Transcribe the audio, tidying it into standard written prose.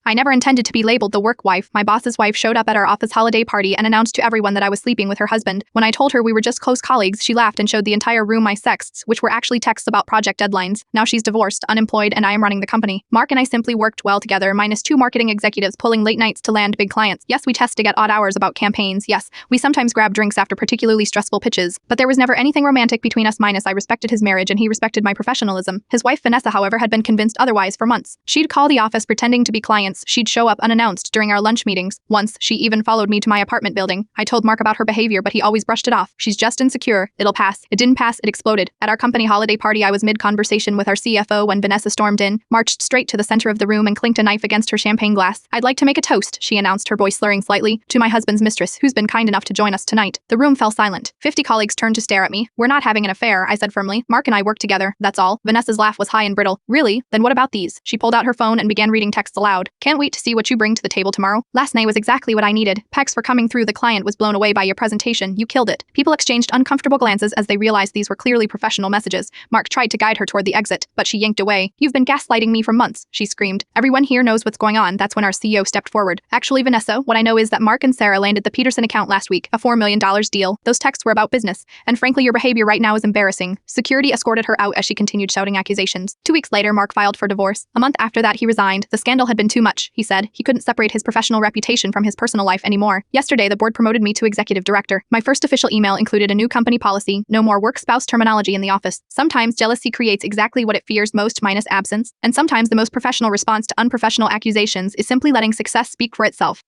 I never intended to be labeled the work wife. My boss's wife showed up at our office holiday party and announced to everyone that I was sleeping with her husband. When I told her we were just close colleagues, she laughed and showed the entire room my sexts, which were actually texts about project deadlines. Now she's divorced, unemployed, and I am running the company. Mark and I simply worked well together, minus 2 marketing executives pulling late nights to land big clients. Yes, we test to get odd hours about campaigns. Yes, we sometimes grab drinks after particularly stressful pitches. But there was never anything romantic between us, minus I respected his marriage and he respected my professionalism. His wife Vanessa, however, had been convinced otherwise for months. She'd call the office pretending to be clients. She'd show up unannounced during our lunch meetings. Once, she even followed me to my apartment building. I told Mark about her behavior, but he always brushed it off. She's just insecure. It'll pass. It didn't pass, it exploded. At our company holiday party, I was mid-conversation with our CFO when Vanessa stormed in, marched straight to the center of the room and clinked a knife against her champagne glass. I'd like to make a toast, she announced, her voice slurring slightly, to my husband's mistress, who's been kind enough to join us tonight. The room fell silent. 50 colleagues turned to stare at me. We're not having an affair, I said firmly. Mark and I work together, that's all. Vanessa's laugh was high and brittle. Really? Then what about these? She pulled out her phone and began reading texts aloud. Can't wait to see what you bring to the table tomorrow. Last night was exactly what I needed. Pecs for coming through. The client was blown away by your presentation. You killed it. People exchanged uncomfortable glances as they realized these were clearly professional messages. Mark tried to guide her toward the exit, but she yanked away. You've been gaslighting me for months, she screamed. Everyone here knows what's going on. That's when our CEO stepped forward. Actually, Vanessa, what I know is that Mark and Sarah landed the Peterson account last week, a $4 million deal. Those texts were about business, and frankly, your behavior right now is embarrassing. Security escorted her out as she continued shouting accusations. 2 weeks later, Mark filed for divorce. A month after that, he resigned. The scandal had been too much, he said. He couldn't separate his professional reputation from his personal life anymore. Yesterday, the board promoted me to executive director. My first official email included a new company policy, no more work spouse terminology in the office. Sometimes jealousy creates exactly what it fears most, minus absence, and sometimes the most professional response to unprofessional accusations is simply letting success speak for itself.